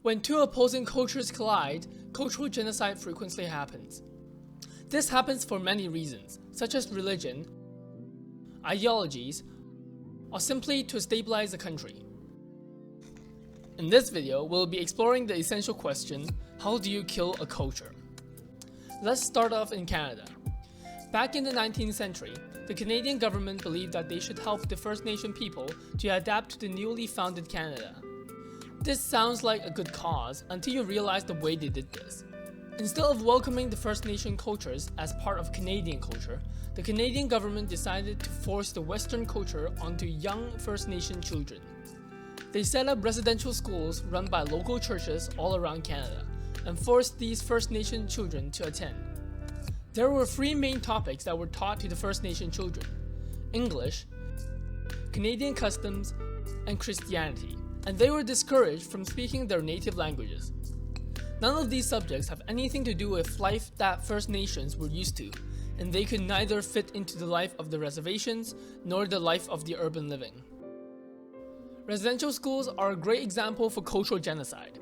When two opposing cultures collide, cultural genocide frequently happens. This happens for many reasons, such as religion, ideologies, or simply to stabilize a country. In this video, we'll be exploring the essential question, how do you kill a culture? Let's start off in Canada. Back in the 19th century, the Canadian government believed that they should help the First Nation people to adapt to the newly founded Canada. This sounds like a good cause until you realize the way they did this. Instead of welcoming the First Nation cultures as part of Canadian culture, the Canadian government decided to force the Western culture onto young First Nation children. They set up residential schools run by local churches all around Canada and forced these First Nation children to attend. There were three main topics that were taught to the First Nation children: English, Canadian customs, and Christianity, and they were discouraged from speaking their native languages. None of these subjects have anything to do with life that First Nations were used to, and they could neither fit into the life of the reservations nor the life of the urban living. Residential schools are a great example for cultural genocide.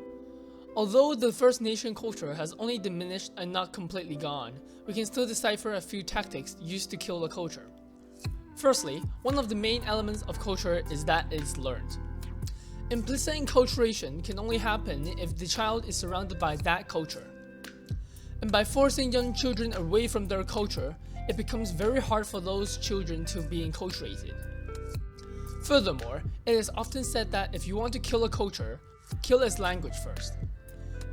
Although the First Nation culture has only diminished and not completely gone, we can still decipher a few tactics used to kill the culture. Firstly, one of the main elements of culture is that it is learned. Implicit enculturation can only happen if the child is surrounded by that culture. And by forcing young children away from their culture, it becomes very hard for those children to be enculturated. Furthermore, it is often said that if you want to kill a culture, kill its language first.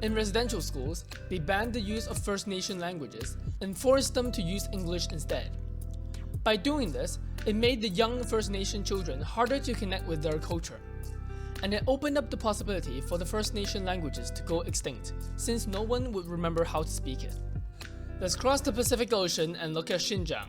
In residential schools, they banned the use of First Nation languages and forced them to use English instead. By doing this, it made the young First Nation children harder to connect with their culture. And it opened up the possibility for the First Nation languages to go extinct, since no one would remember how to speak it. Let's cross the Pacific Ocean and look at Xinjiang.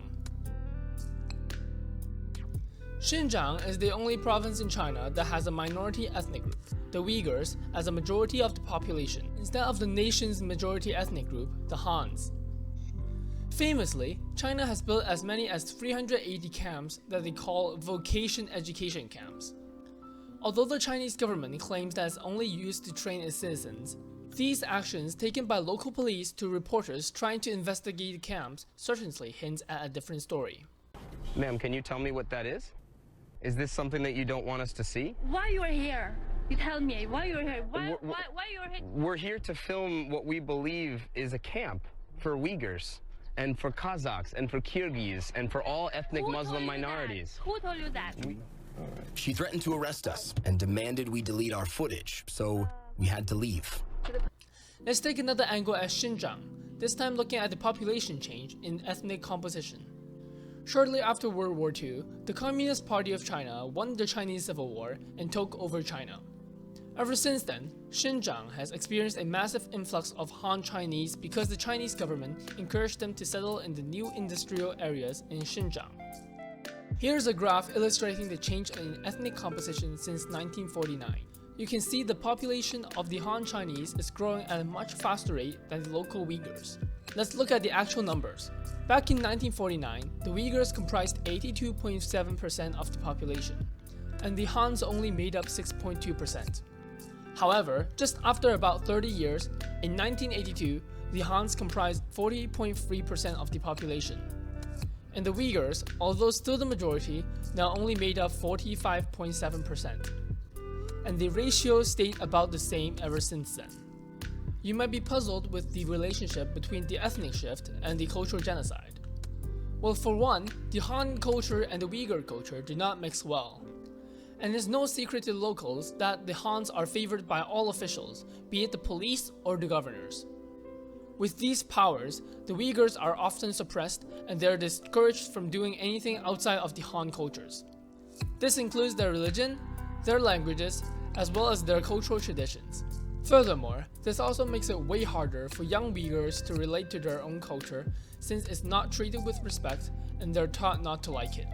Xinjiang is the only province in China that has a minority ethnic group, the Uyghurs, as a majority of the population, instead of the nation's majority ethnic group, the Hans. Famously, China has built as many as 380 camps that they call vocation education camps. Although the Chinese government claims that it's only used to train its citizens, these actions taken by local police to reporters trying to investigate the camps certainly hint at a different story. Ma'am, can you tell me what that is? Is this something that you don't want us to see? Why you are here? You tell me why you're here. Why you're here? We're here to film what we believe is a camp for Uyghurs and for Kazakhs and for Kyrgyz and for all ethnic Muslim minorities. Who told you that? She threatened to arrest us and demanded we delete our footage, so we had to leave. Let's take another angle at Xinjiang, this time looking at the population change in ethnic composition. Shortly after World War II, the Communist Party of China won the Chinese Civil War and took over China. Ever since then, Xinjiang has experienced a massive influx of Han Chinese because the Chinese government encouraged them to settle in the new industrial areas in Xinjiang. Here's a graph illustrating the change in ethnic composition since 1949. You can see the population of the Han Chinese is growing at a much faster rate than the local Uyghurs. Let's look at the actual numbers. Back in 1949, the Uyghurs comprised 82.7% of the population, and the Hans only made up 6.2%. However, just after about 30 years, in 1982, the Hans comprised 40.3% of the population. And the Uyghurs, although still the majority, now only made up 45.7%. And the ratio stayed about the same ever since then. You might be puzzled with the relationship between the ethnic shift and the cultural genocide. Well, for one, the Han culture and the Uyghur culture do not mix well. And it's no secret to locals that the Hans are favored by all officials, be it the police or the governors. With these powers, the Uyghurs are often suppressed and they are discouraged from doing anything outside of the Han cultures. This includes their religion, their languages, as well as their cultural traditions. Furthermore, this also makes it way harder for young Uyghurs to relate to their own culture since it's not treated with respect and they're taught not to like it.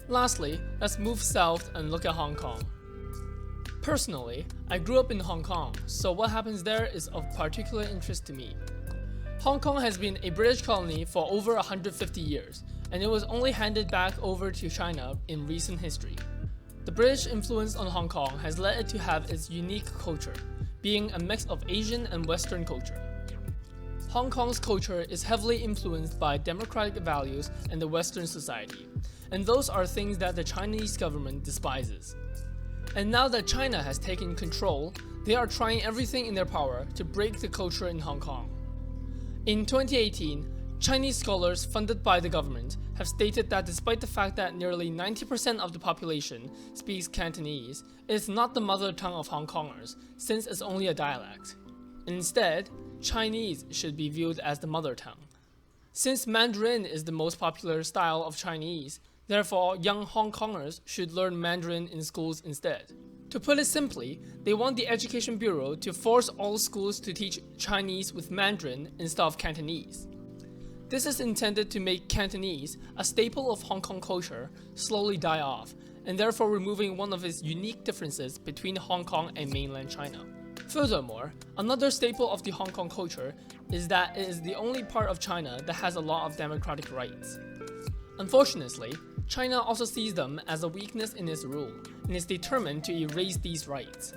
Lastly, let's move south and look at Hong Kong. Personally, I grew up in Hong Kong, so what happens there is of particular interest to me. Hong Kong has been a British colony for over 150 years, and it was only handed back over to China in recent history. The British influence on Hong Kong has led it to have its unique culture, being a mix of Asian and Western culture. Hong Kong's culture is heavily influenced by democratic values and the Western society, and those are things that the Chinese government despises. And now that China has taken control, they are trying everything in their power to break the culture in Hong Kong. In 2018, Chinese scholars funded by the government have stated that despite the fact that nearly 90% of the population speaks Cantonese, it is not the mother tongue of Hong Kongers, since it's only a dialect. Instead, Chinese should be viewed as the mother tongue. Since Mandarin is the most popular style of Chinese, therefore young Hong Kongers should learn Mandarin in schools instead. To put it simply, they want the Education Bureau to force all schools to teach Chinese with Mandarin instead of Cantonese. This is intended to make Cantonese, a staple of Hong Kong culture, slowly die off, and therefore removing one of its unique differences between Hong Kong and mainland China. Furthermore, another staple of the Hong Kong culture is that it is the only part of China that has a lot of democratic rights. Unfortunately, China also sees them as a weakness in its rule, and is determined to erase these rights.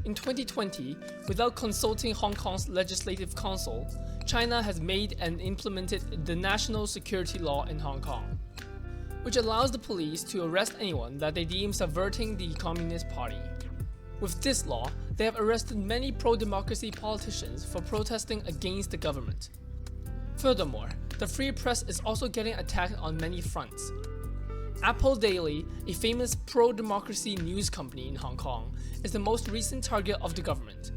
In 2020, without consulting Hong Kong's Legislative Council, China has made and implemented the National Security Law in Hong Kong, which allows the police to arrest anyone that they deem subverting the Communist Party. With this law, they have arrested many pro-democracy politicians for protesting against the government. Furthermore, the free press is also getting attacked on many fronts. Apple Daily, a famous pro-democracy news company in Hong Kong, is the most recent target of the government.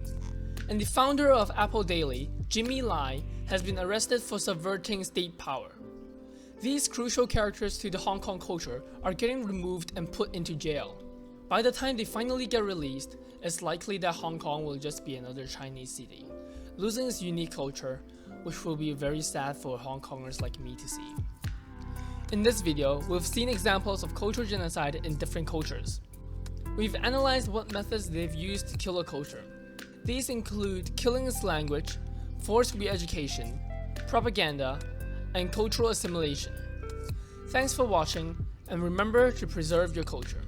And the founder of Apple Daily, Jimmy Lai, has been arrested for subverting state power. These crucial characters to the Hong Kong culture are getting removed and put into jail. By the time they finally get released, it's likely that Hong Kong will just be another Chinese city, losing its unique culture, which will be very sad for Hong Kongers like me to see. In this video, we've seen examples of cultural genocide in different cultures. We've analyzed what methods they've used to kill a culture. These include killing its language, forced re-education, propaganda, and cultural assimilation. Thanks for watching, and remember to preserve your culture.